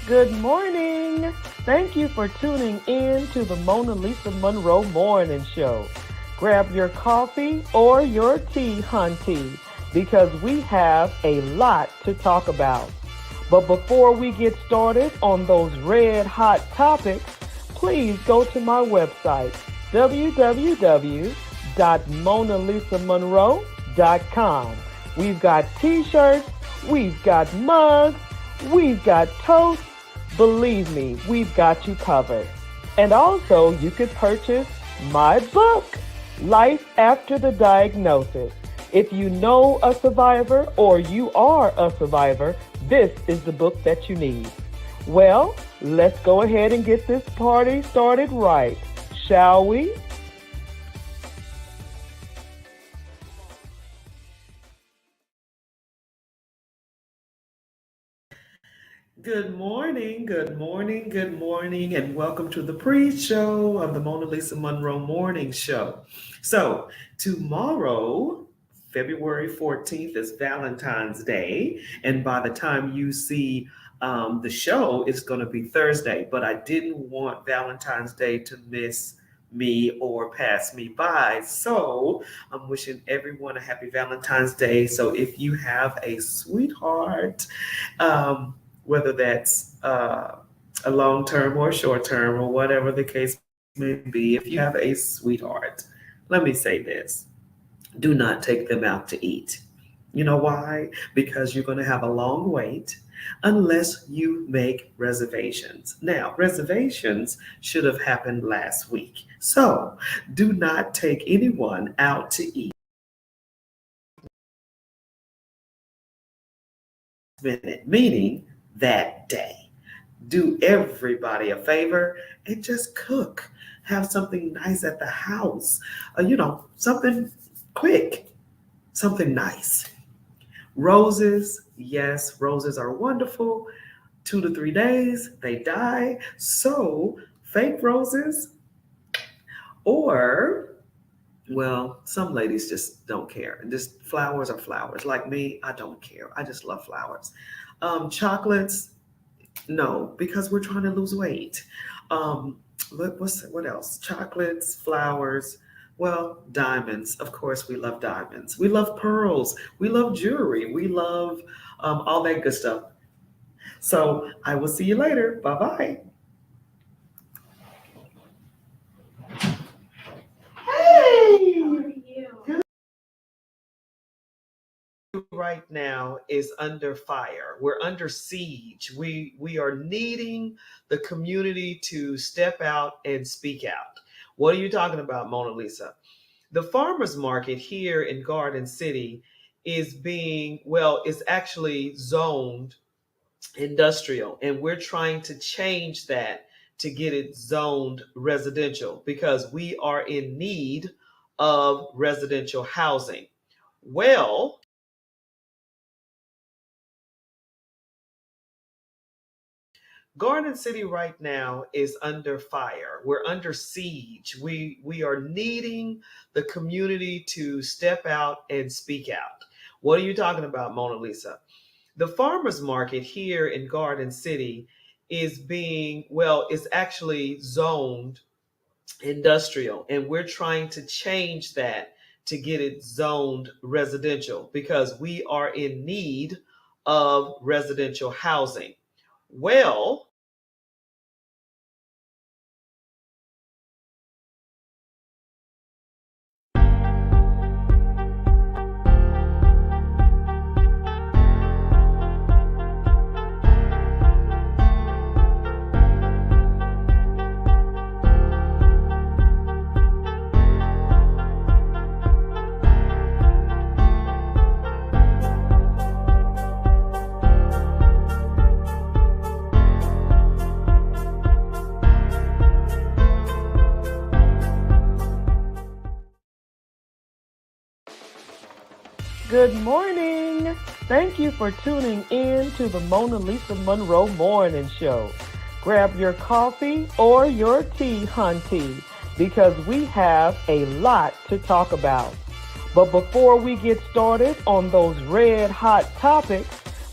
Good morning. Thank you for tuning in to the Monalisa Monroe Morning Show. Grab your coffee or your tea, HUNTY, because we have a lot to talk about. But before we get started on those red hot topics, please go to my website, www.monalisamonroe.com. We've got t-shirts, we've got mugs, we've got toast. Believe me, we've got you covered. And also, you could purchase my book, Life After the Diagnosis. If you know a survivor or you are a survivor, this is the book that you need. Well, let's go ahead and get this party started right, shall we? Good morning, good morning, good morning, and welcome to the pre-show of the Monalisa Monroe Morning Show. So, tomorrow, February 14th, is Valentine's Day, and by the time you see the show, it's going to be Thursday. But I didn't want Valentine's Day to miss me or pass me by. So, I'm wishing everyone a happy Valentine's Day. So, if you have a sweetheart, whether that's a long term or short term or whatever the case may be, if you have a sweetheart, let me say this: do not take them out to eat. You know why? Because you're going to have a long wait unless you make reservations. Now, reservations should have happened last week. So do not take anyone out to eat minute, meaning that day. Do everybody a favor and just cook. Have something nice at the house. Something quick, something nice. Roses, yes, roses are wonderful. 2 to 3 days, they die. So, fake roses, or, well, some ladies just don't care. Just flowers are flowers. Like me, I don't care. I just love flowers. Chocolates, no, because we're trying to lose weight. What else? Chocolates, flowers. Well, diamonds. Of course, we love diamonds. We love pearls. We love jewelry. We love all that good stuff. So I will see you later. Bye bye. Hey! Right now is under fire. We're under siege. We are needing the community to step out and speak out. What are you talking about, Mona Lisa? The farmers market here in Garden City is actually zoned industrial, and we're trying to change that to get it zoned residential because we are in need of residential housing. Well, Garden City right now is under fire. We're under siege. We are needing the community to step out and speak out. What are you talking about, Mona Lisa? The farmers market here in Garden City is actually zoned industrial, and we're trying to change that to get it zoned residential because we are in need of residential housing. Well, good morning. Thank you for tuning in to the Monalisa Monroe Morning Show. Grab your coffee or your tea, HUNTY, because we have a lot to talk about. But before we get started on those red hot topics,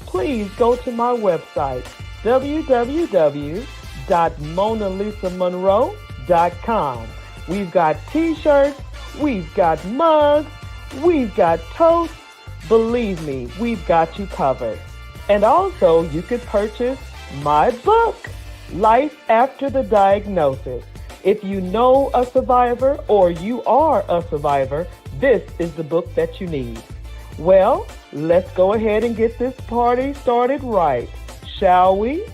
please go to my website, www.monalisamonroe.com. We've got t-shirts, we've got mugs, we've got toast. Believe me, we've got you covered. And also, you could purchase my book, Life After the Diagnosis. If you know a survivor or you are a survivor, this is the book that you need. Well, let's go ahead and get this party started right, shall we?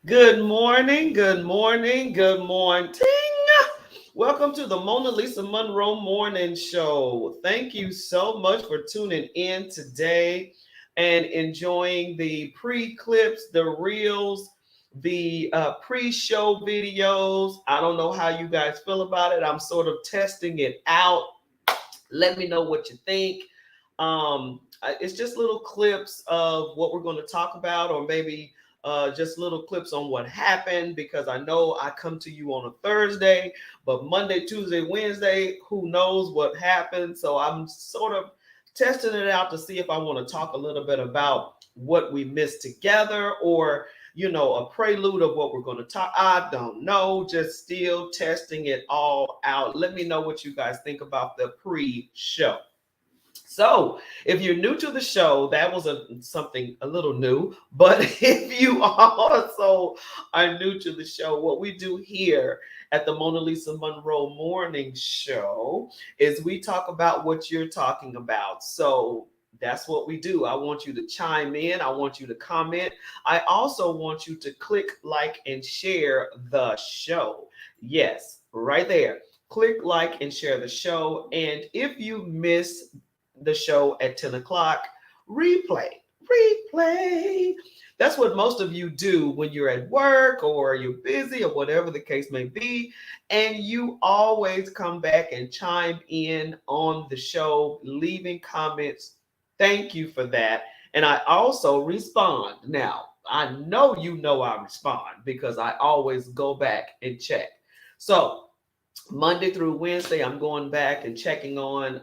Good morning, good morning, good morning. Welcome to the Monalisa Monroe Morning Show. Thank you so much for tuning in today and enjoying the pre-clips, the reels, the pre-show videos. I don't know how you guys feel about it. I'm sort of testing it out. Let me know what you think. It's just little clips of what we're going to talk about, or maybe just little clips on what happened, because I know I come to you on a Thursday, but Monday, Tuesday, Wednesday, who knows what happened. So I'm sort of testing it out to see if I want to talk a little bit about what we missed together, or a prelude of what we're going to talk. I don't know, just still testing it all out. Let me know what you guys think about the pre-show. So, if you're new to the show, that was something a little new. But if you also are new to the show, what we do here at the Monalisa Monroe Morning Show is we talk about what you're talking about. So, that's what we do. I want you to chime in. I want you to comment. I also want you to click like and share the show. Yes, right there. Click like and share the show. And if you miss the show at 10 o'clock, replay, replay. That's what most of you do when you're at work or you're busy or whatever the case may be. And you always come back and chime in on the show, leaving comments. Thank you for that. And I also respond. Now, I know I respond because I always go back and check. So, Monday through Wednesday, I'm going back and checking on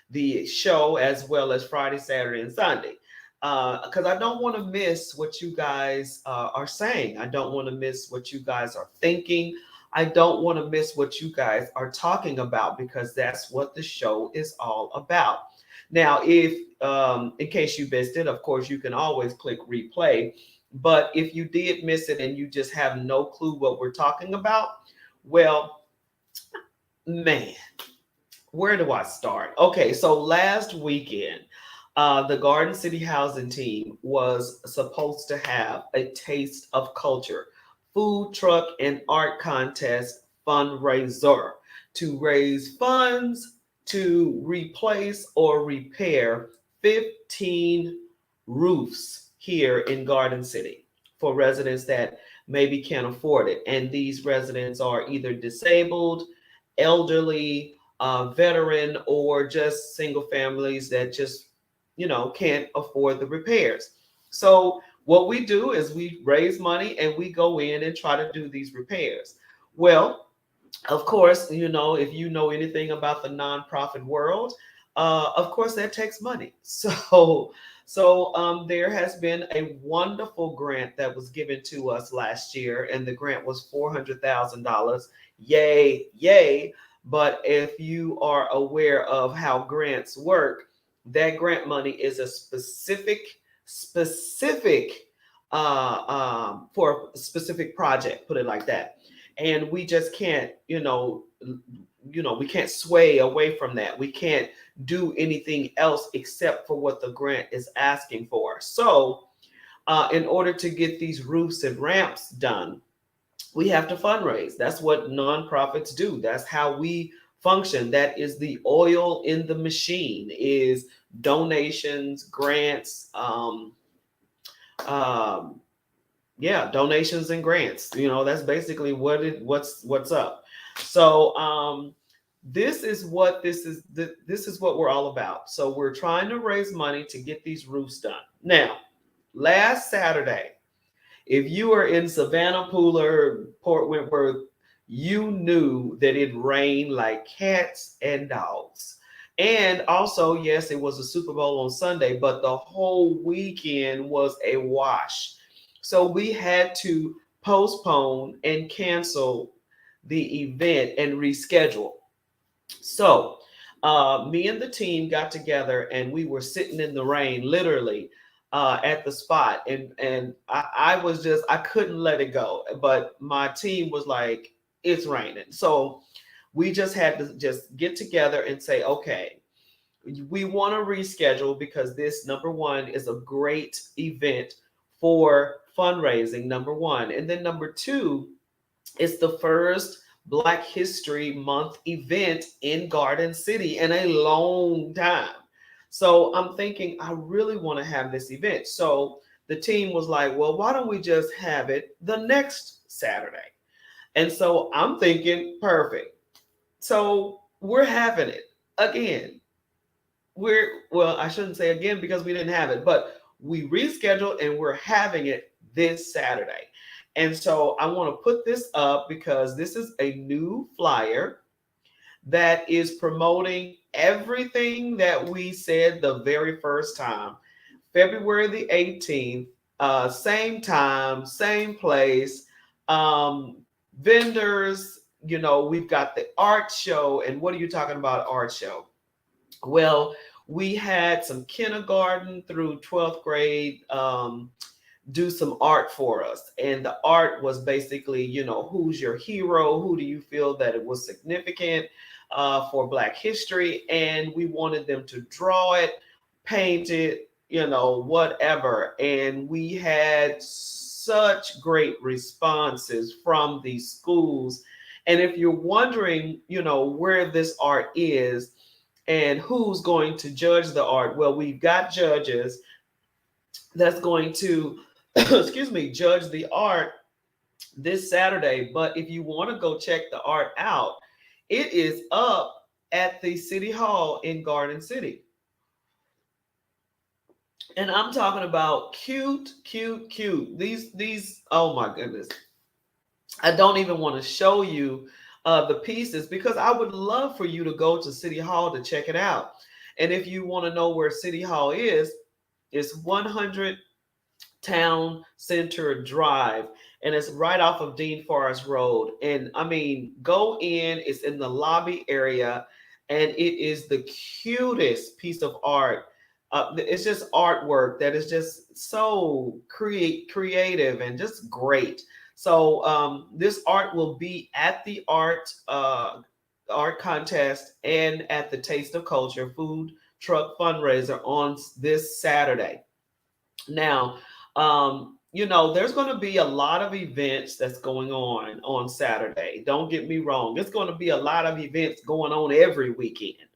the show, as well as Friday, Saturday, and Sunday. Because I don't want to miss what you guys are saying. I don't want to miss what you guys are thinking. I don't want to miss what you guys are talking about, because that's what the show is all about. Now, if in case you missed it, of course, you can always click replay. But if you did miss it and you just have no clue what we're talking about, well, man, where do I start? Okay, so last weekend, the Garden City Housing Team was supposed to have a Taste of Culture food truck and art contest fundraiser to raise funds to replace or repair 15 roofs here in Garden City for residents that maybe can't afford it. And these residents are either disabled, elderly, veteran, or just single families that just, can't afford the repairs. So what we do is we raise money and we go in and try to do these repairs. Well, of course, if you know anything about the nonprofit world, of course that takes money. So there has been a wonderful grant that was given to us last year, and the grant was $400,000. Yay, yay. But if you are aware of how grants work, that grant money is a specific for a specific project, put it like that. And we just can't, we can't sway away from that. We can't do anything else except for what the grant is asking for. So, in order to get these roofs and ramps done, we have to fundraise. That's what nonprofits do. That's how we function. That is the oil in the machine, is donations, grants, um, yeah, donations and grants. That's basically what's up. So this is what we're all about. So we're trying to raise money to get these roofs done. Now, last Saturday, if you were in Savannah, Pooler, Port Wentworth, you knew that it rained like cats and dogs. And also, yes, it was a Super Bowl on Sunday, but the whole weekend was a wash. So we had to postpone and cancel the event and reschedule. So, me and the team got together and we were sitting in the rain, literally, at the spot, and I was just I couldn't let it go. But my team was like, "It's raining," so we just had to just get together and say, "Okay, we want to reschedule because this number one is a great event for fundraising. Number one, and then number two." It's the first Black History Month event in Garden City in a long time. So I'm thinking, I really want to have this event. So the team was like, well, why don't we just have it the next Saturday? And so I'm thinking, perfect. So we're having it again. Well, I shouldn't say again because we didn't have it, but we rescheduled and we're having it this Saturday. And so I want to put this up because this is a new flyer that is promoting everything that we said the very first time. February the 18th, same time, same place, um, vendors, we've got the art show. And what are you talking about, art show? Well, we had some kindergarten through 12th grade do some art for us. And the art was basically, who's your hero? Who do you feel that it was significant for Black history? And we wanted them to draw it, paint it, whatever. And we had such great responses from these schools. And if you're wondering, where this art is, and who's going to judge the art? Well, we've got judges that's going to, excuse me, judge the art this Saturday. But if you want to go check the art out, it is up at the City Hall in Garden City. And I'm talking about cute, cute, cute. These, oh my goodness. I don't even want to show you the pieces because I would love for you to go to City Hall to check it out. And if you want to know where City Hall is, it's 100 Town Center Drive, and it's right off of Dean Forest Road. And I mean, go in, it's in the lobby area, and it is the cutest piece of art. It's just artwork that is just so creative and just great. So this art will be at the art contest and at the Taste of Culture food truck fundraiser on this Saturday. Now, there's going to be a lot of events that's going on Saturday. Don't get me wrong. There's going to be a lot of events going on every weekend.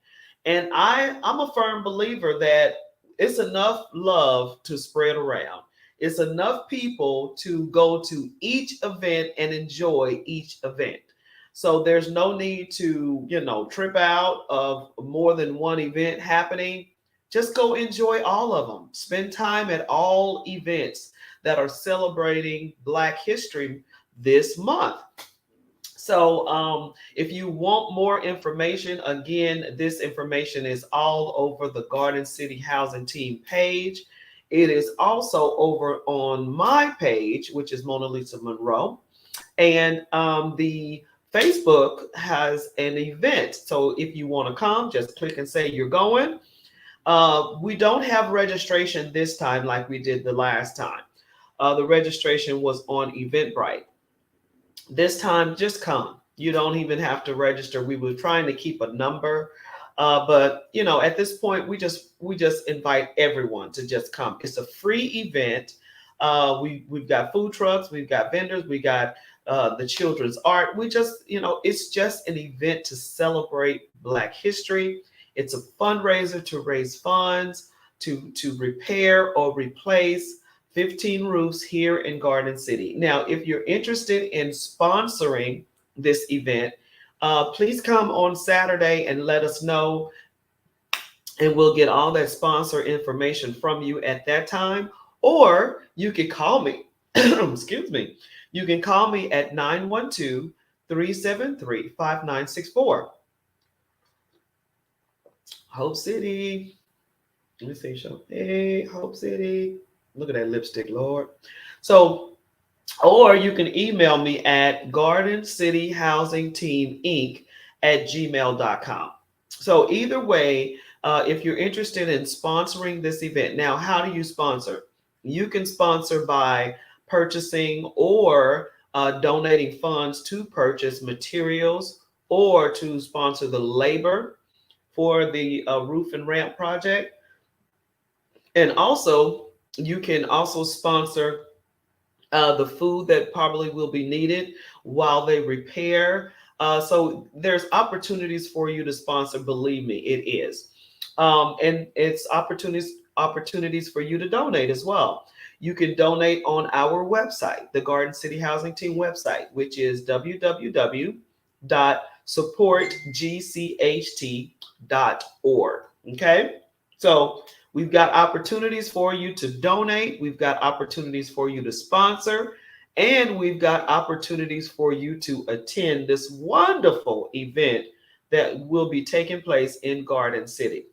And I'm a firm believer that it's enough love to spread around. It's enough people to go to each event and enjoy each event. So there's no need to, trip out of more than one event happening. Just go enjoy all of them. Spend time at all events that are celebrating Black history this month. So, if you want more information, again, this information is all over the Garden City Housing Team page. It is also over on my page, which is Monalisa Monroe. And the Facebook has an event. So, if you want to come, just click and say you're going. We don't have registration this time like we did the last time. The registration was on Eventbrite. This time, just come. You don't even have to register. We were trying to keep a number, but at this point, we just invite everyone to just come. It's a free event. We've got food trucks, we've got vendors, we got the children's art. We just it's just an event to celebrate Black history. It's a fundraiser to raise funds to repair or replace 15 roofs here in Garden City. Now, if you're interested in sponsoring this event, please come on Saturday and let us know, and we'll get all that sponsor information from you at that time. Or you can call me. Excuse me. You can call me at 912-373-5964. Hope City. Let me see. Show. Hey, Hope City. Look at that lipstick, Lord. So, or you can email me at Garden City Housing Team Inc. at gmail.com. So, either way, if you're interested in sponsoring this event, now, how do you sponsor? You can sponsor by purchasing or donating funds to purchase materials or to sponsor the labor for the roof and ramp project. And also, you can also sponsor the food that probably will be needed while they repair. So there's opportunities for you to sponsor. Believe me, it is, and it's opportunities for you to donate as well. You can donate on our website, the Garden City Housing Team website, which is www.supportgcht.org. Okay, so we've got opportunities for you to donate. We've got opportunities for you to sponsor. And we've got opportunities for you to attend this wonderful event that will be taking place in Garden City.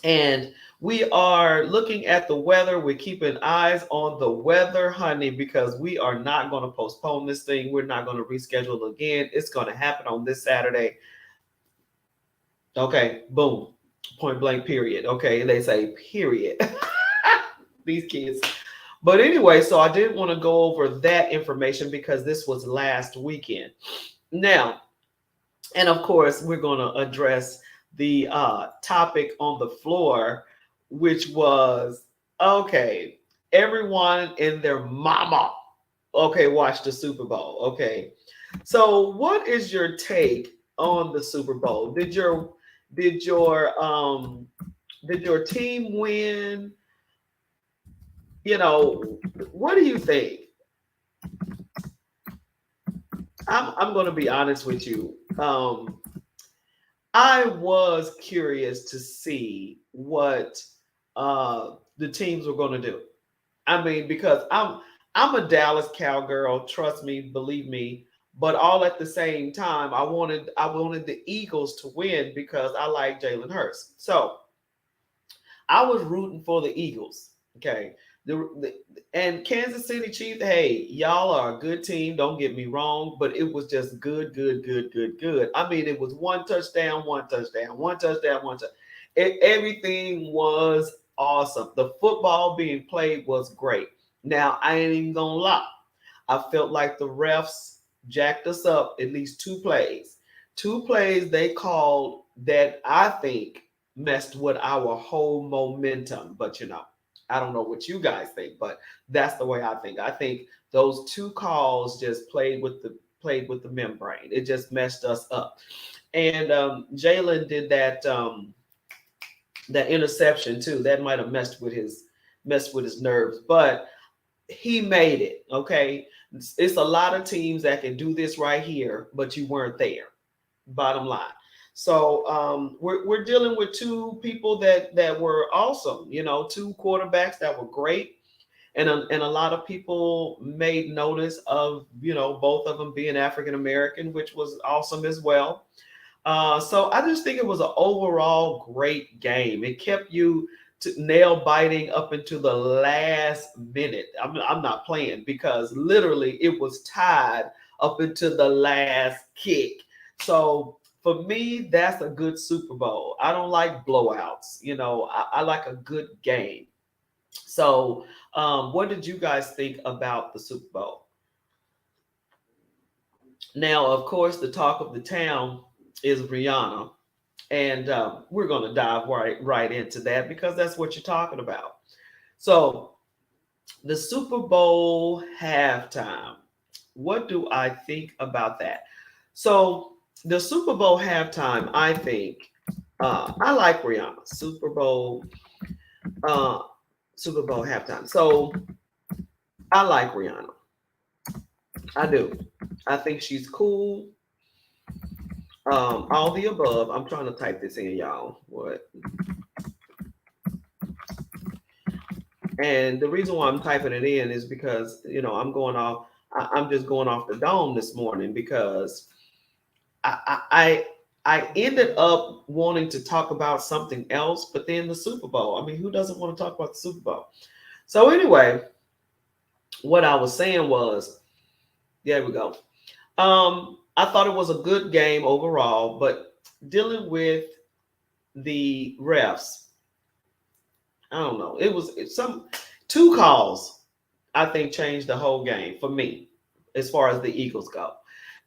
And we are looking at the weather. We're keeping eyes on the weather, honey, because we are not going to postpone this thing. We're not going to reschedule again. It's going to happen on this Saturday. Okay, boom, point blank, period. Okay, they say period. These kids. But anyway, so I did want to go over that information because this was last weekend. Now, and of course, we're going to address the topic on the floor, which was okay, everyone and their mama, okay, watch the Super Bowl. Okay, so what is your take on the Super Bowl? Did your did your team win? You know, what do you think? I'm going to be honest with you. I was curious to see what the teams were going to do. I mean, because I'm a Dallas cowgirl, trust me, believe me. But all at the same time, I wanted the Eagles to win because I like Jalen Hurts. So I was rooting for the Eagles. Okay. The and Kansas City Chiefs, hey, y'all are a good team. Don't get me wrong, but it was just good, good, good, good, good. I mean, it was one touchdown, one touchdown, one touchdown, one touchdown. Everything was awesome. The football being played was great. Now, I ain't even gonna lie. I felt like the refs jacked us up at least two plays. Two plays they called that I think messed with our whole momentum. But I don't know what you guys think, but that's the way I think. I think those two calls just played with the membrane. It just messed us up. And Jalen did that interception too. That might have messed with his nerves, but he made it. Okay, it's a lot of teams that can do this right here, but you weren't there. Bottom line. So we're dealing with two people that were awesome. Two quarterbacks that were great, and a lot of people made notice of both of them being African American, which was awesome as well. So I just think it was an overall great game. It kept you nail biting up into the last minute. I'm not playing because literally it was tied up into the last kick. So for me, that's a good Super Bowl. I don't like blowouts. I like a good game. So what did you guys think about the Super Bowl? Now, of course, the talk of the town is Rihanna. And we're going to dive right into that because that's what you're talking about. So, the Super Bowl halftime. What do I think about that? So, the Super Bowl halftime, I think I like Rihanna. Uh, Super Bowl halftime. So, I like Rihanna. I do. I think she's cool. All the above. I'm trying to type this in, y'all. What? And the reason why I'm typing it in is because I'm going off. I'm just going off the dome this morning because I I ended up wanting to talk about something else, but then the Super Bowl. I mean, who doesn't want to talk about the Super Bowl? So anyway, what I was saying was, there we go. I thought it was a good game overall, but dealing with the refs, I don't know. It's some two calls. I think changed the whole game for me, as far as the Eagles go.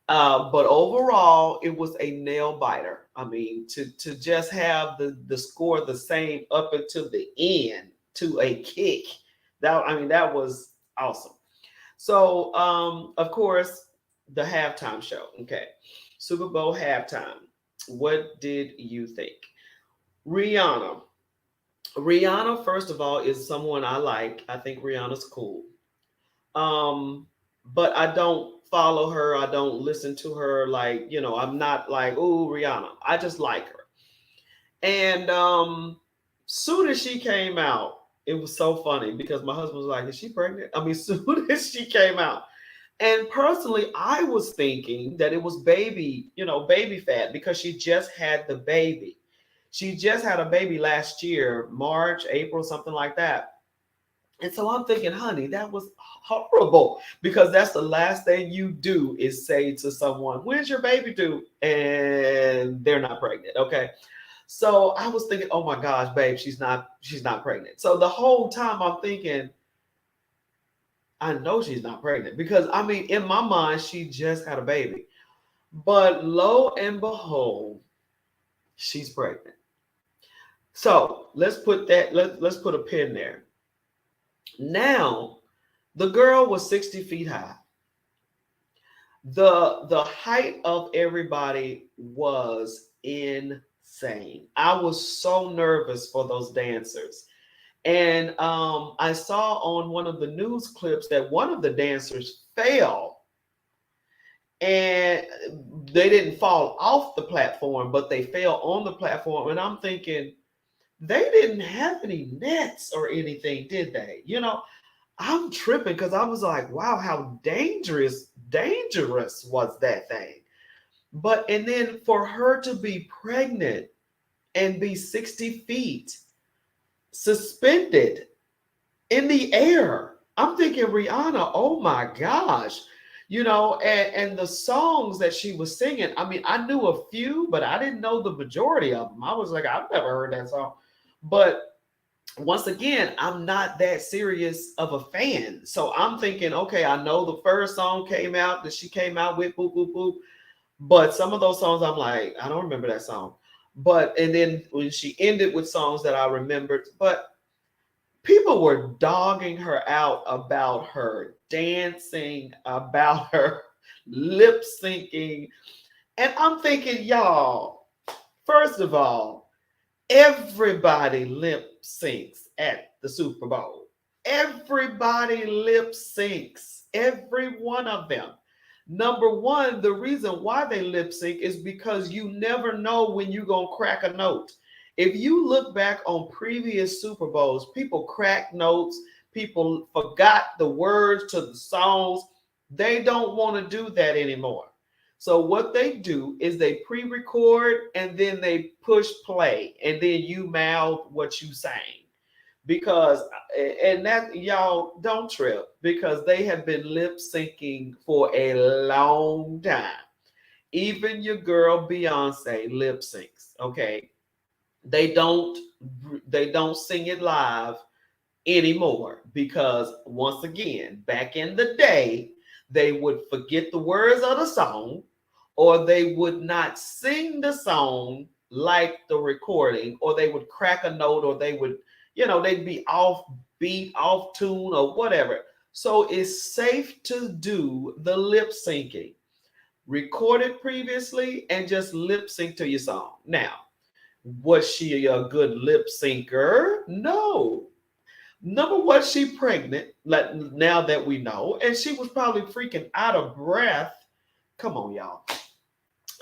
But overall, it was a nail biter. I mean, to just have the score the same up until the end to a kick. That was awesome. So of course, the halftime show. Okay, Super Bowl halftime. What did you think? Rihanna. Rihanna, first of all, is someone I like. I think Rihanna's cool. Um, but I don't follow her. I don't listen to her. Like, I'm not like, oh, Rihanna. I just like her. And soon as she came out, it was so funny because my husband was like, is she pregnant? I mean, soon as she came out. And personally, I was thinking that it was baby fat because she just had the baby. She just had a baby last year, March, April, something like that. And so I'm thinking, honey, that was horrible because that's the last thing you do is say to someone, when's your baby due? And they're not pregnant. Okay. So I was thinking, oh my gosh, babe, she's not pregnant. So the whole time I'm thinking, I know she's not pregnant because I mean, in my mind, she just had a baby. But lo and behold, she's pregnant. So let's put a pin there. Now, the girl was 60 feet high. The height of everybody was insane. I was so nervous for those dancers. And I saw on one of the news clips that one of the dancers fell and they didn't fall off the platform, but they fell on the platform. And I'm thinking, they didn't have any nets or anything, did they? I'm tripping because I was like, wow, how dangerous was that thing? But and then for her to be pregnant and be 60 feet suspended in the air. I'm thinking, Rihanna, oh my gosh. And the songs that she was singing, I mean, I knew a few, but I didn't know the majority of them. I was like, I've never heard that song. But once again, I'm not that serious of a fan. So I'm thinking, okay, I know the first song came out that she came out with, boop, boop, boop. But some of those songs, I'm like, I don't remember that song. And then when she ended with songs that I remembered, but people were dogging her out about her dancing, about her lip syncing. And I'm thinking, y'all, first of all, everybody lip syncs at the Super Bowl. Everybody lip syncs, every one of them. Number one, the reason why they lip sync is because you never know when you're going to crack a note. If you look back on previous Super Bowls, people cracked notes, people forgot the words to the songs. They don't want to do that anymore. So what they do is they pre-record and then they push play and then you mouth what you sang. Because and that y'all don't trip because they have been lip syncing for a long time. Even your girl Beyonce lip syncs, okay? They don't they don't sing it live anymore because once again, back in the day, they would forget the words of the song or they would not sing the song like the recording or they would crack a note or they would, they'd be off beat, off tune or whatever. So it's safe to do the lip syncing. Record it previously and just lip sync to your song. Now, was she a good lip syncer? No. Number one, she pregnant, like now that we know, and she was probably freaking out of breath. Come on, y'all.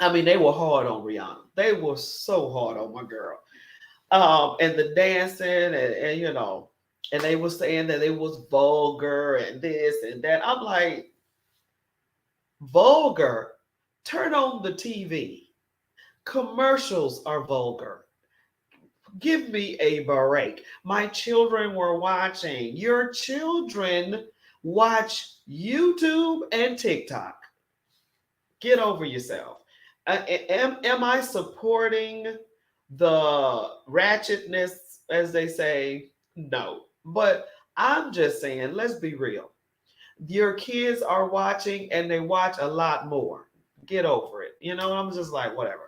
I mean, they were hard on Rihanna. They were so hard on my girl. And the dancing and and they were saying that it was vulgar and this and that. I'm like, vulgar. Turn on the TV. Commercials are vulgar. Give me a break. My children were watching. Your children watch YouTube and TikTok. Get over yourself. Am I supporting the ratchetness, as they say? No. But I'm just saying, let's be real. Your kids are watching and they watch a lot more. Get over it. I'm just like, whatever.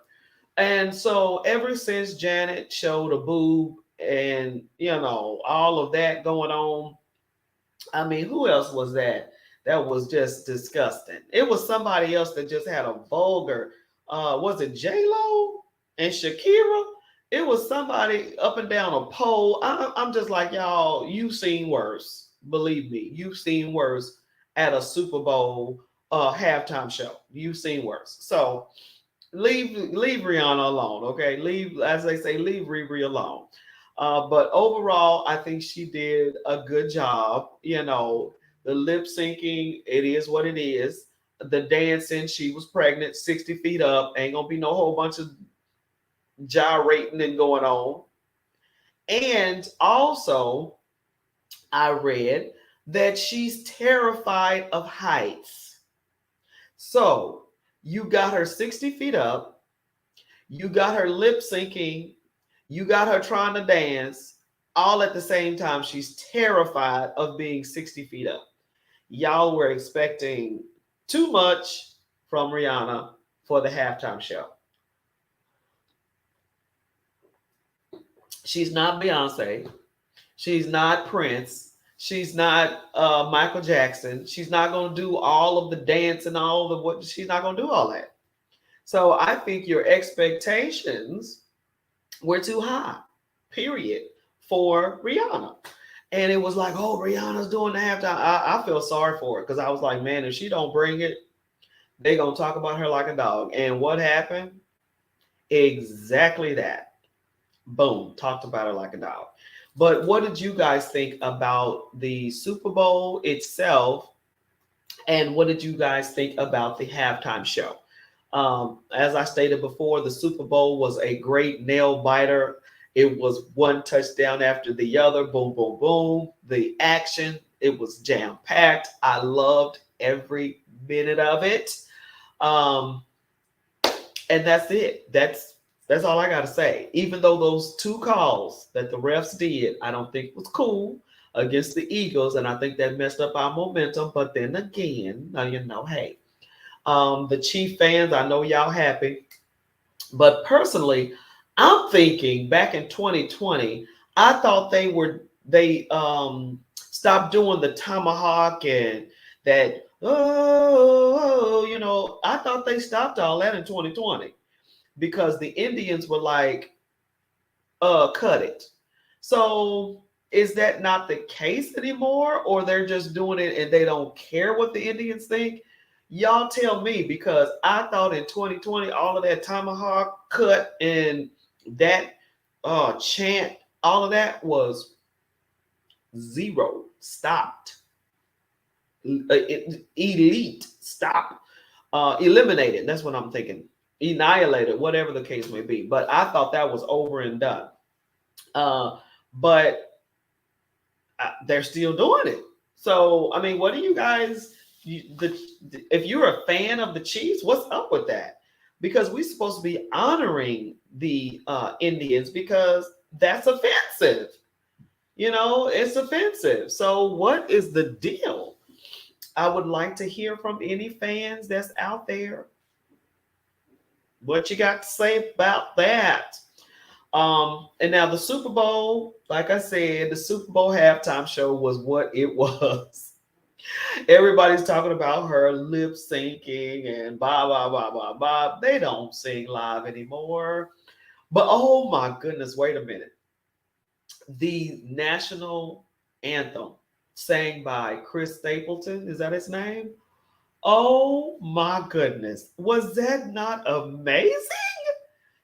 And so ever since Janet showed a boob and, all of that going on, I mean, who else was that? That was just disgusting. It was somebody else that just had a vulgar. Was it J Lo and Shakira? It was somebody up and down a pole. I'm just like, y'all. You've seen worse. Believe me, you've seen worse at a Super Bowl halftime show. You've seen worse. So leave Rihanna alone, okay? Leave, as they say, leave Riri alone. But overall, I think she did a good job. The lip syncing, it is what it is. The dancing, she was pregnant, 60 feet up. Ain't gonna be no whole bunch of gyrating and going on. And also, I read that she's terrified of heights. So you got her 60 feet up, you got her lip syncing, you got her trying to dance, all at the same time. She's terrified of being 60 feet up. Y'all were expecting too much from Rihanna for the halftime show. She's not Beyonce. She's not Prince. She's not Michael Jackson. She's not going to do all of the dance and all of what. She's not going to do all that. So I think your expectations were too high, period, for Rihanna. And it was like, oh, Rihanna's doing the halftime. I feel sorry for her because I was like, man, if she don't bring it, they gonna talk about her like a dog. And what happened? Exactly that. Boom, talked about her like a dog. But what did you guys think about the Super Bowl itself? And what did you guys think about the halftime show? As I stated before, the Super Bowl was a great nail biter. It was one touchdown after the other. Boom, boom, boom. The action, it was jam packed. I loved every minute of it. Um, and that's it. That's all I got to say. Even though those two calls that the refs did, I don't think was cool against the Eagles, and I think that messed up our momentum. But then again, hey, the Chief fans, I know y'all happy, but personally, I'm thinking back in 2020, I thought they stopped doing the tomahawk and that I thought they stopped all that in 2020 because the Indians were like, cut it. So is that not the case anymore, or they're just doing it and they don't care what the Indians think? Y'all tell me, because I thought in 2020 all of that tomahawk cut and that chant, all of that was zero, stopped, elite, stop, eliminated. That's what I'm thinking. Annihilated, whatever the case may be. But I thought that was over and done. But they're still doing it. So, I mean, what do you guys, if you're a fan of the Chiefs, what's up with that? Because we're supposed to be honoring the Indians because that's offensive. It's offensive. So what is the deal? I would like to hear from any fans that's out there. What you got to say about that? And now the Super Bowl, like I said, the Super Bowl halftime show was what it was. Everybody's talking about her lip syncing and blah, blah, blah, blah, blah. They don't sing live anymore. But oh my goodness, wait a minute. The national anthem sang by Chris Stapleton, is that his name? Oh my goodness. Was that not amazing?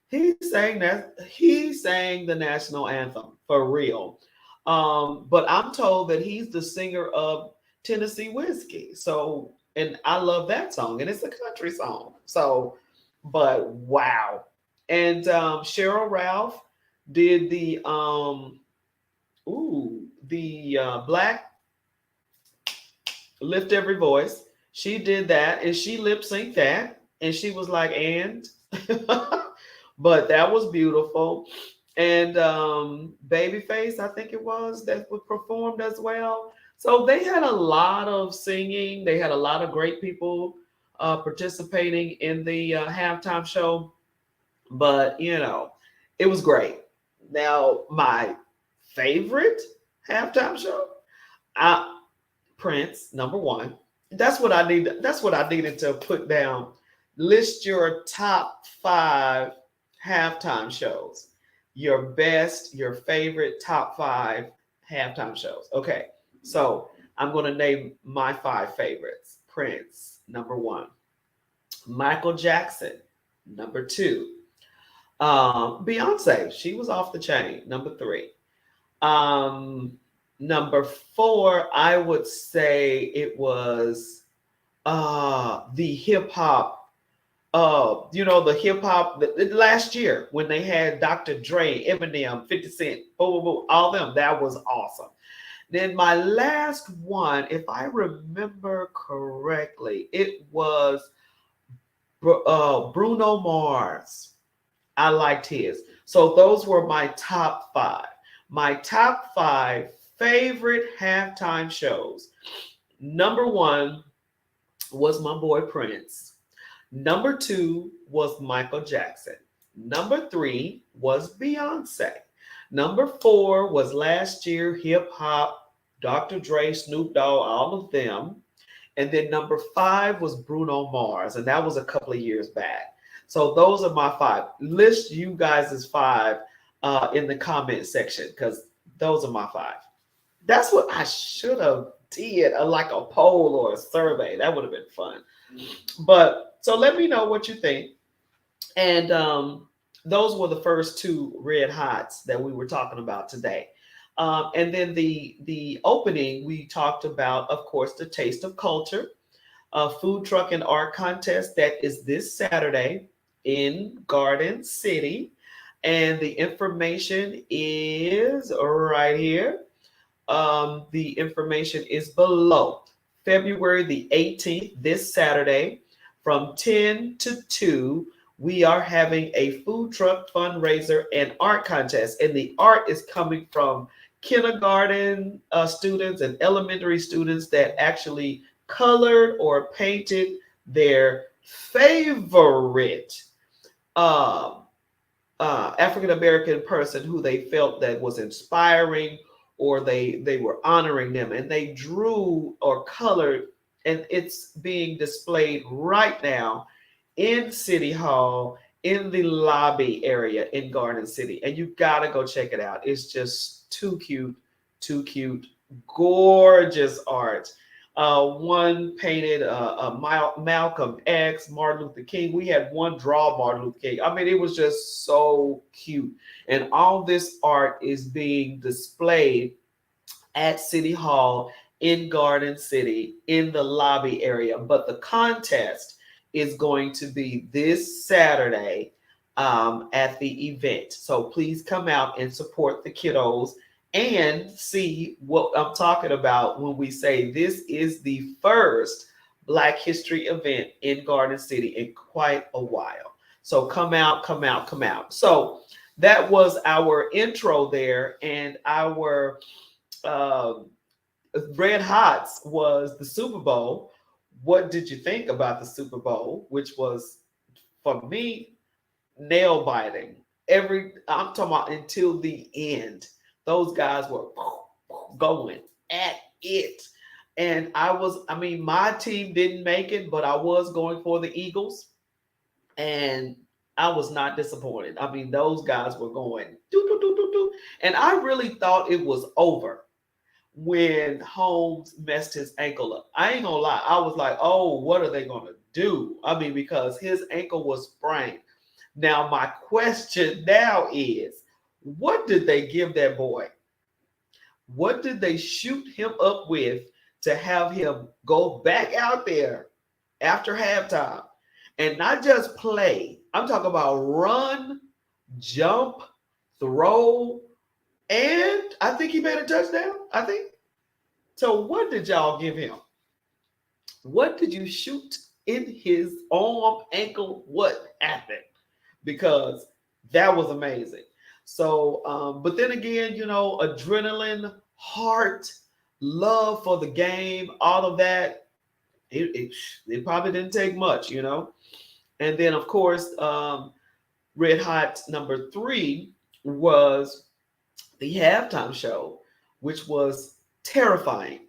He sang the national anthem for real. But I'm told that he's the singer of Tennessee Whiskey. So, and I love that song, and it's a country song. So, but wow. And Cheryl Ralph did the Black Lift Every Voice. She did that and she lip synced that. And she was like, and but that was beautiful. And Babyface, I think it was, that was performed as well. So they had a lot of singing. They had a lot of great people participating in the halftime show. But it was great. Now, my favorite halftime show, I, Prince, number one. That's what I need. That's what I needed to put down. List your top five halftime shows. Your best, your favorite top five halftime shows. Okay, so I'm going to name my five favorites. Prince, number one. Michael Jackson, number two. Beyonce, she was off the chain, number three. Um, Number four, I would say it was the hip hop. The hip hop last year when they had Dr. Dre, Eminem, 50 Cent, boom, boom, boom, all them. That was awesome. Then my last one, if I remember correctly, it was Bruno Mars. I liked his. So those were my top five. My top five favorite halftime shows. Number one was my boy Prince. Number two was Michael Jackson. Number three was Beyonce. Number four was last year hip hop, Dr. Dre, Snoop Dogg, all of them. And then number five was Bruno Mars, and that was a couple of years back. So those are my five. List you guys' five in the comment section because those are my five. That's what I should have did, like a poll or a survey. That would have been fun. But so let me know what you think. And those were the first two red hots that we were talking about today. And then the opening, we talked about, of course, the Taste of Culture, a food truck and art contest that is this Saturday in Garden City. And the information is right here. The information is below. February the 18th, this Saturday, from 10 to 2, we are having a food truck fundraiser and art contest. And the art is coming from kindergarten students and elementary students that actually colored or painted their favorite African American person who they felt that was inspiring, or they were honoring them, and they drew or colored, and it's being displayed right now in City Hall in the lobby area in Garden City. And you gotta go check it out. It's just too cute, gorgeous art. One painted Malcolm X, Martin Luther King. We had one draw Martin Luther King. I mean, it was just so cute. And all this art is being displayed at City Hall in Garden City in the lobby area. But the contest is going to be this Saturday at the event. So please come out and support the kiddos and see what I'm talking about when we say this is the first Black History event in Garden City in quite a while. So come out, come out, come out. So that was our intro there, and our Red Hots was the Super Bowl. What did you think about the Super Bowl? Which was, for me, nail biting. I'm talking about until the end. Those guys were going at it. And my team didn't make it, but I was going for the Eagles. And I was not disappointed. I mean, those guys were going do, do, do, do, do. And I really thought it was over when Holmes messed his ankle up. I ain't gonna lie. I was like, oh, what are they gonna do? I mean, because his ankle was sprained. Now, my question now is, what did they give that boy? What did they shoot him up with to have him go back out there after halftime and not just play? I'm talking about run, jump, throw, and I think he made a touchdown. I think. So what did y'all give him? What did you shoot in his arm, ankle? What happened? Because that was amazing. So, but then again, adrenaline, heart, love for the game, all of that, it probably didn't take much. And then, of course, Red Hot number three was the halftime show, which was terrifying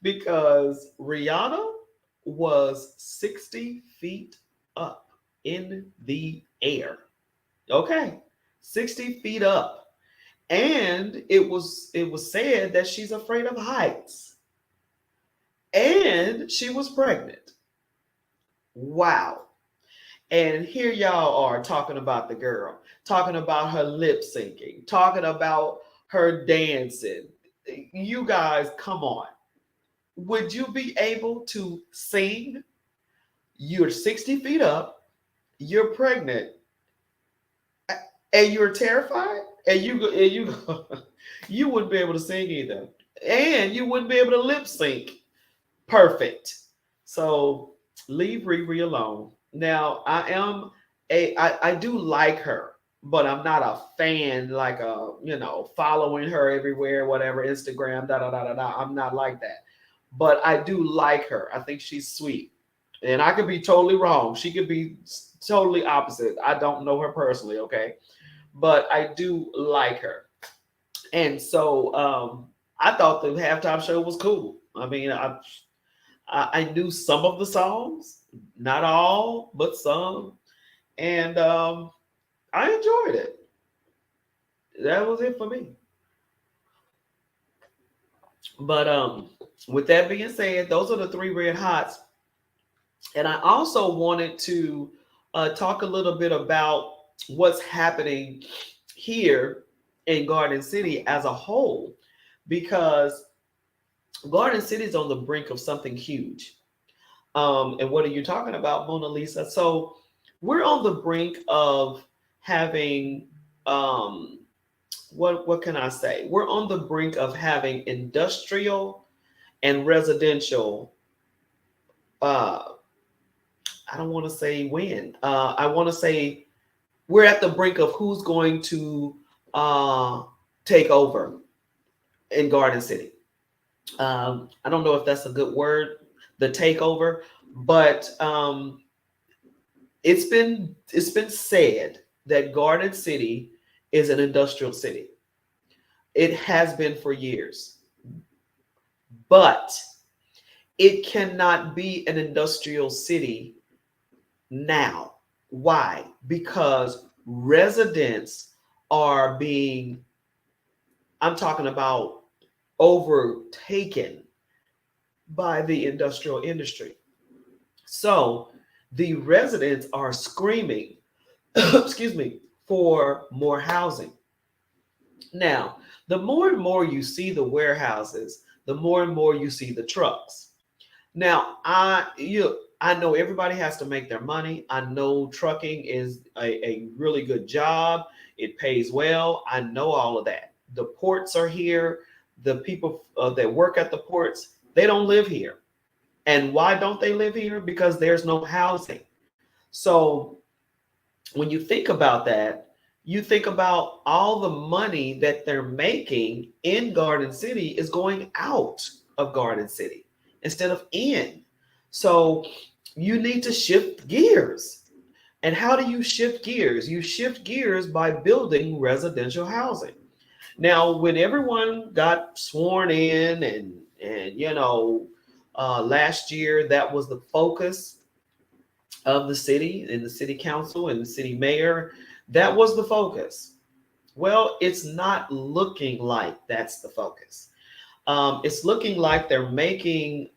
because Rihanna was 60 feet up in the air. Okay, 60 feet up. And it was said that she's afraid of heights. And she was pregnant. Wow. And here y'all are talking about the girl, talking about her lip syncing, talking about her dancing. You guys, come on. Would you be able to sing? You're 60 feet up, you're pregnant, and you're terrified, and you wouldn't be able to sing either. And you wouldn't be able to lip sync perfect. So leave Riri alone. Now I do like her, but I'm not a fan like following her everywhere, whatever, Instagram, da da da da da. I'm not like that. But I do like her. I think she's sweet. And I could be totally wrong. She could be totally opposite. I don't know her personally, okay? But I do like her. And so I thought the halftime show was cool. I mean, I knew some of the songs, not all, but some, and I enjoyed it. That was it for me. But with that being said, those are the three red hots, and I also wanted to talk a little bit about what's happening here in Garden City as a whole, because Garden City is on the brink of something huge. And what are you talking about, Mona Lisa? So we're on the brink of having what can I say? We're on the brink of having industrial and residential. Uh, I don't want to say when. I want to say we're at the brink of who's going to take over in Garden City. I don't know if that's a good word, the takeover, but it's been said that Garden City is an industrial city. It has been for years, but it cannot be an industrial city now. Why? Because residents are being, I'm talking about, overtaken by the industrial industry. So the residents are screaming, excuse me, for more housing. Now, the more and more you see the warehouses, the more and more you see the trucks. Now, I know everybody has to make their money. I know trucking is a really good job. It pays well. I know all of that. The ports are here. The people that work at the ports, they don't live here. And why don't they live here? Because there's no housing. So when you think about that, you think about all the money that they're making in Garden City is going out of Garden City instead of in. So you need to shift gears. And how do you shift gears? You shift gears by building residential housing. Now, when everyone got sworn in and last year, that was the focus of the city and the city council and the city mayor. That was the focus. Well, it's not looking like that's the focus. It's looking like they're making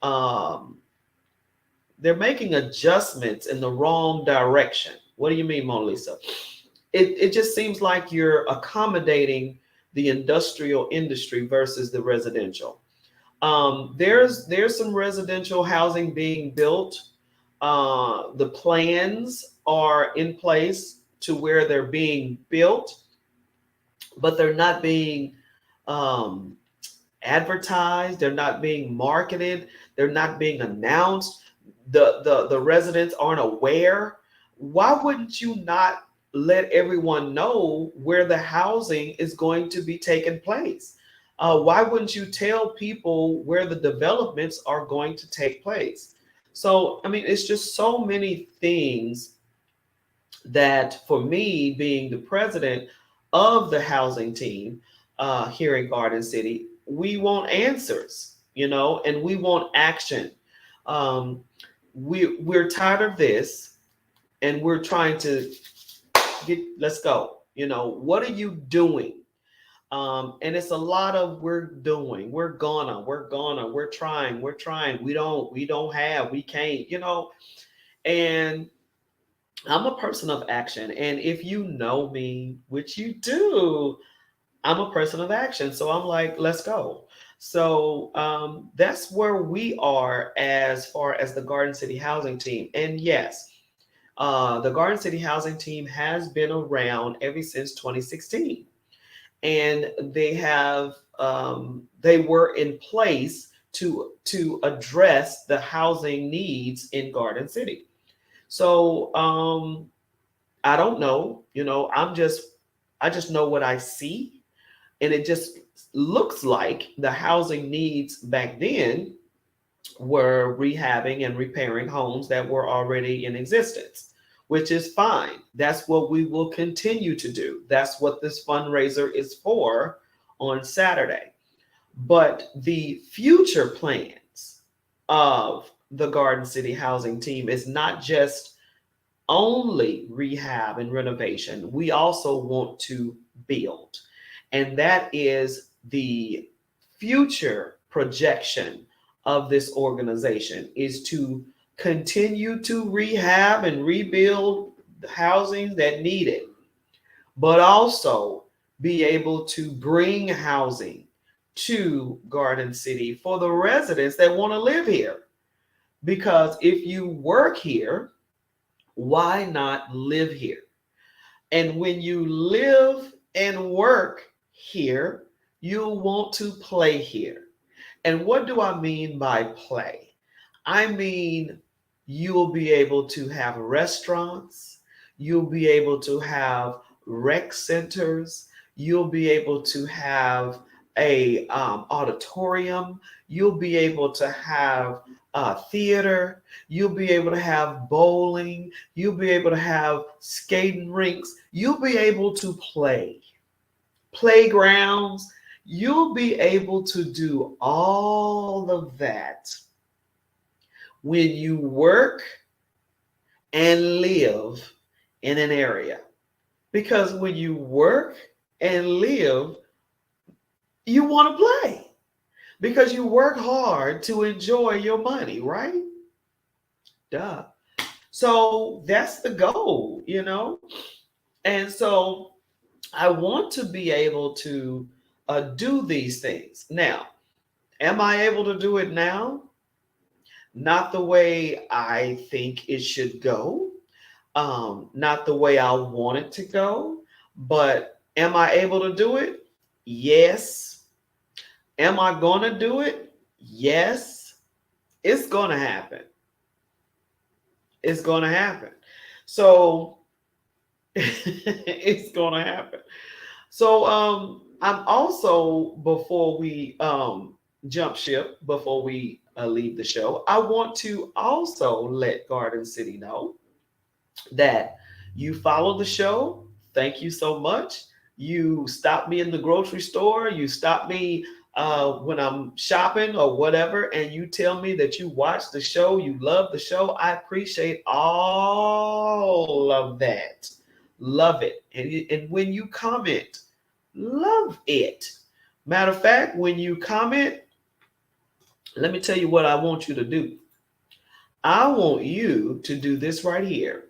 adjustments in the wrong direction. What do you mean, Mona Lisa? It just seems like you're accommodating the industrial industry versus the residential. There's some residential housing being built. The plans are in place to where they're being built, but they're not being um, advertised, they're not being marketed, they're not being announced. The residents aren't aware. Why wouldn't you not let everyone know where the housing is going to be taking place? Why wouldn't you tell people where the developments are going to take place? So I mean, it's just so many things that, for me, being the president of the housing team here in Garden City, we want answers, and we want action. Um, we're tired of this, and we're trying to let's go. What are you doing? And it's a lot of we're trying, we can't, and I'm a person of action. And if you know me, which you do, I'm a person of action. So I'm like, let's go. So that's where we are as far as the Garden City Housing Team. And yes, the Garden City Housing Team has been around ever since 2016. And they were in place to address the housing needs in Garden City. So I don't know, I just know what I see, and it just looks like the housing needs back then were rehabbing and repairing homes that were already in existence, which is fine. That's what we will continue to do. That's what this fundraiser is for on Saturday. But the future plans of the Garden City Housing Team is not just only rehab and renovation. We also want to build. And that is the future projection of this organization, is to continue to rehab and rebuild the housing that need it, but also be able to bring housing to Garden City for the residents that want to live here. Because if you work here, why not live here? And when you live and work here, you'll want to play here. And what do I mean by play? I mean, you'll be able to have restaurants, you'll be able to have rec centers, you'll be able to have a auditorium, you'll be able to have a theater, you'll be able to have bowling, you'll be able to have skating rinks, you'll be able to play playgrounds, you'll be able to do all of that when you work and live in an area. Because when you work and live, you want to play. Because you work hard to enjoy your money, right? Duh. So that's the goal. And so I want to be able to do these things. Now, am I able to do it now? Not the way I think it should go, not the way I want it to go, but am I able to do it? Yes. Am I going to do it? Yes. It's going to happen. It's going to happen. So it's going to happen. So I'm also, before we jump ship, before we leave the show, I want to also let Garden City know that you follow the show. Thank you so much. You stop me in the grocery store. You stop me when I'm shopping or whatever, and you tell me that you watch the show, you love the show. I appreciate all of that. Love it. And when you comment, love it. Matter of fact, when you comment, let me tell you what I want you to do. I want you to do this right here.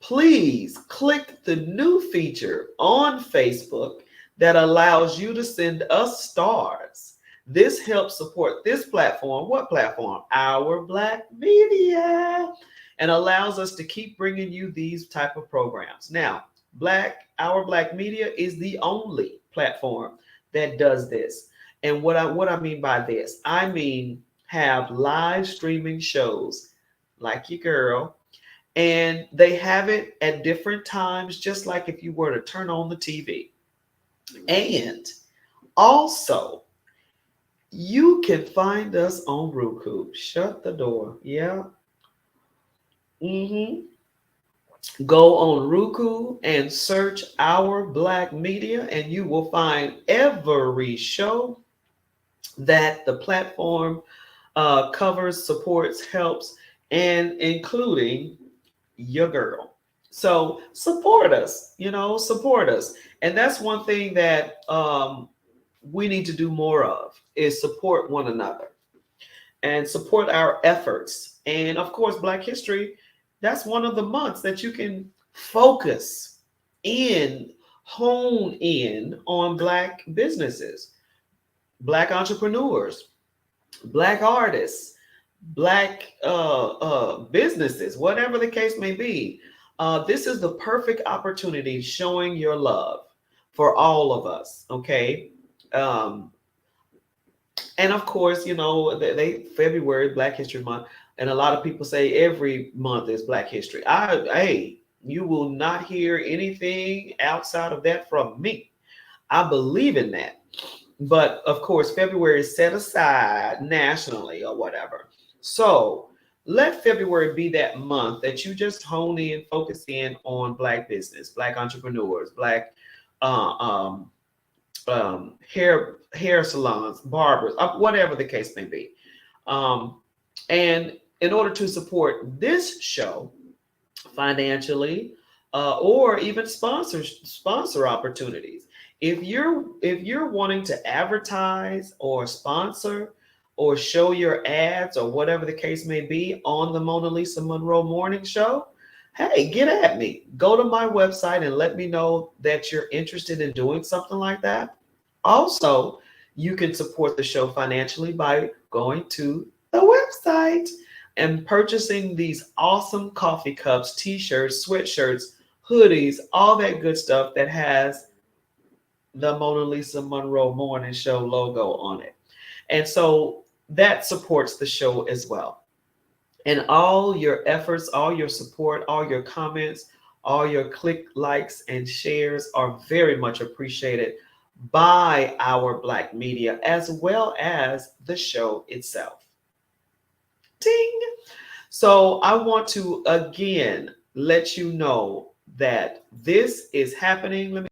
Please click the new feature on Facebook that allows you to send us stars. This helps support this platform. What platform? Our Black Media, and allows us to keep bringing you these type of programs. Now, Our Black Media is the only platform that does this. And what I mean by this, I mean have live streaming shows like your girl, and they have it at different times, just like if you were to turn on the TV. And also, you can find us on Roku. Shut the door. Yeah. hmm Go on Roku and search Our Black Media, and you will find every show that the platform covers, supports, helps, and including your girl. So support us, support us. And that's one thing that we need to do more of is support one another and support our efforts. And of course, Black History, that's one of the months that you can focus in, hone in on Black businesses, Black entrepreneurs, Black artists, Black businesses, whatever the case may be. This is the perfect opportunity showing your love for all of us, okay? Um, and of course, they February, Black History Month, and a lot of people say every month is Black History. You will not hear anything outside of that from me. I believe in that. But of course, February is set aside nationally or whatever. So let February be that month that you just hone in, focus in on Black business, Black entrepreneurs, Black uh, um, hair salons, barbers, whatever the case may be. Um, and in order to support this show financially, or even sponsor opportunities, if you're wanting to advertise or sponsor or show your ads or whatever the case may be on the Monalisa Monroe Morning Show, hey, get at me. Go to my website and let me know that you're interested in doing something like that. Also, you can support the show financially by going to the website and purchasing these awesome coffee cups, t-shirts, sweatshirts, hoodies, all that good stuff that has the Monalisa Monroe Morning Show logo on it. And so that supports the show as well. And all your efforts, all your support, all your comments, all your click, likes, and shares are very much appreciated by our Black media as well as the show itself. Ding! So I want to again let you know that this is happening. Let me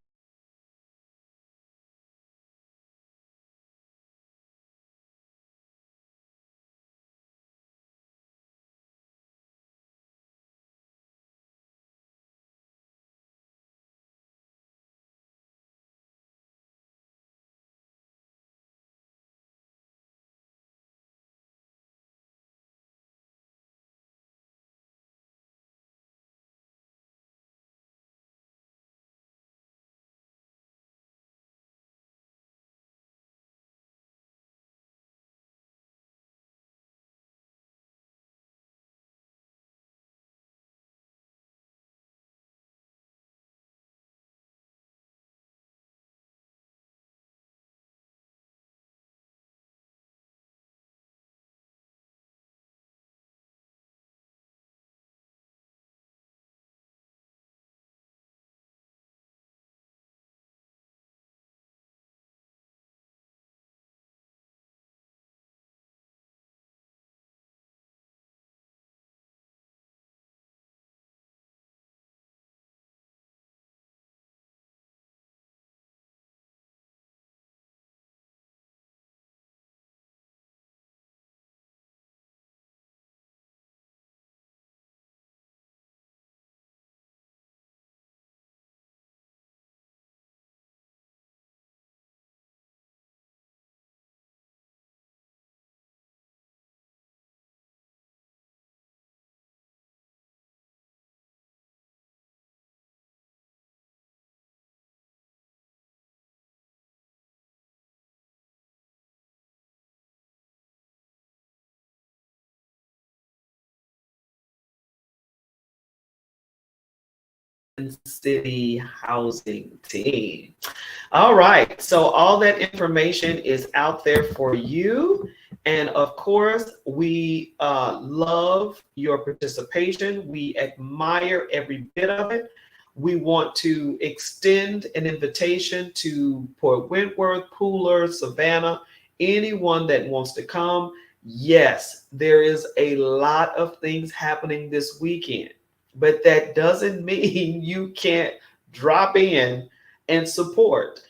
City housing team. All right, so all that information is out there for you. And of course, we love your participation. We admire every bit of it. We want to extend an invitation to Port Wentworth, Pooler, Savannah, anyone that wants to come. Yes, there is a lot of things happening this weekend, but that doesn't mean you can't drop in and support.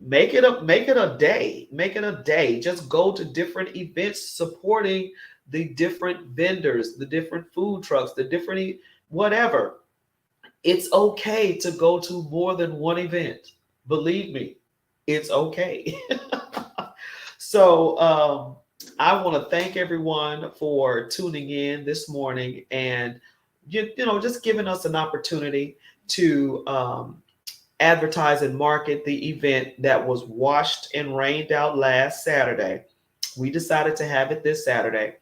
Make it a day. Make it a day. Just go to different events supporting the different vendors, the different food trucks, the different whatever. It's okay to go to more than one event. Believe me, it's okay. So I want to thank everyone for tuning in this morning and just giving us an opportunity to advertise and market the event that was washed and rained out last Saturday. We decided to have it this Saturday,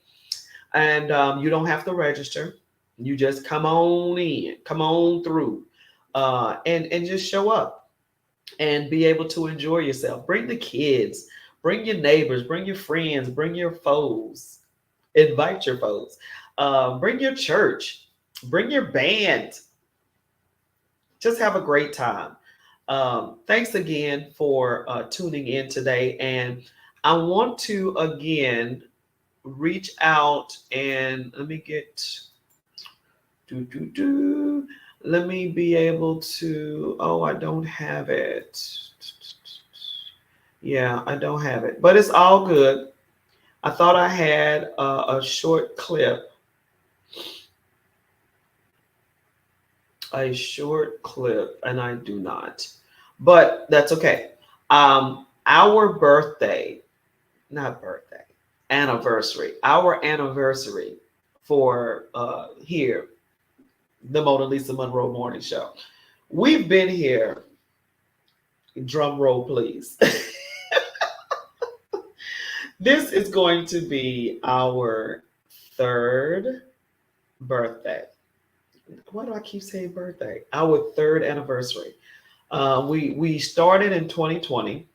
and you don't have to register. You just come on in, come on through, and just show up and be able to enjoy yourself. Bring the kids, bring your neighbors, bring your friends, bring your foes, invite your foes, bring your church, bring your band. Just have a great time. Thanks again for tuning in today. And I want to again reach out and let me get do do do. Let me be able to. Oh, I don't have it. Yeah, I don't have it, but it's all good. I thought I had a short clip, and I do not. But that's okay. Our birthday, not birthday, anniversary, our anniversary for here, the Monalisa Monroe Morning Show. We've been here, drum roll please. This is going to be our third birthday. Why do I keep saying birthday? Our third anniversary. We started in 2020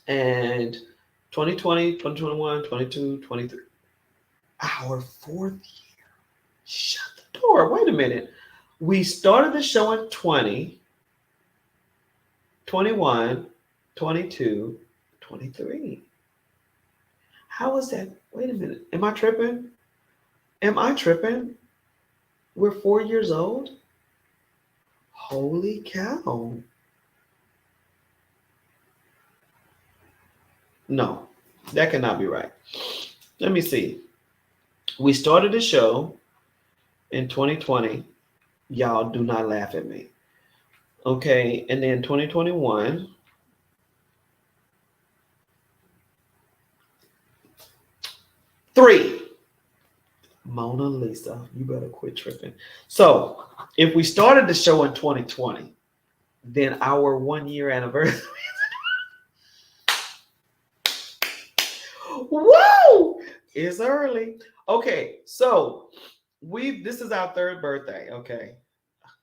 and 2020, 2021, 22, 23. Our fourth year. Shut the door. Wait a minute. We started the show in 20, 21, 22, 23. How is that? Wait a minute. Am I tripping? Am I tripping? We're 4 years old? Holy cow. No, that cannot be right. Let me see. We started the show in 2020. Y'all do not laugh at me. Okay, and then 2021. Three. Mona Lisa, you better quit tripping. So, if we started the show in 2020, then our 1 year anniversary. Woo! It's early. Okay, so this is our third birthday. Okay,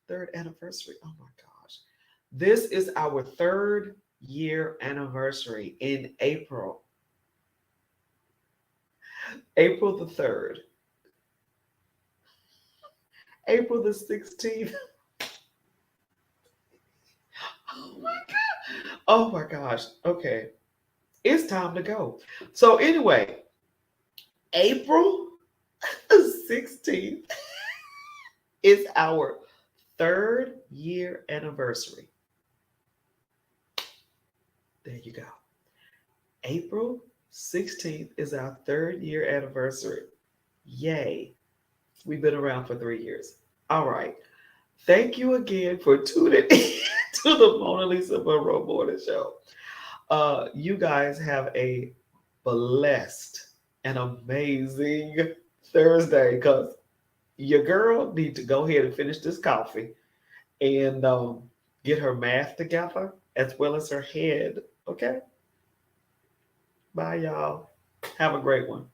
third anniversary. Oh my gosh, this is our 3rd-year anniversary in April. April the 3rd. April the 16th. Oh my God. Oh my gosh. Okay. It's time to go. So anyway, April 16th is our 3rd-year anniversary. There you go. April 16th is our 3rd-year anniversary. Yay. We've been around for 3 years. All right. Thank you again for tuning in to the Monalisa Monroe Morning Show. You guys have a blessed and amazing Thursday because your girl need to go ahead and finish this coffee and get her math together as well as her head. Okay? Bye, y'all. Have a great one.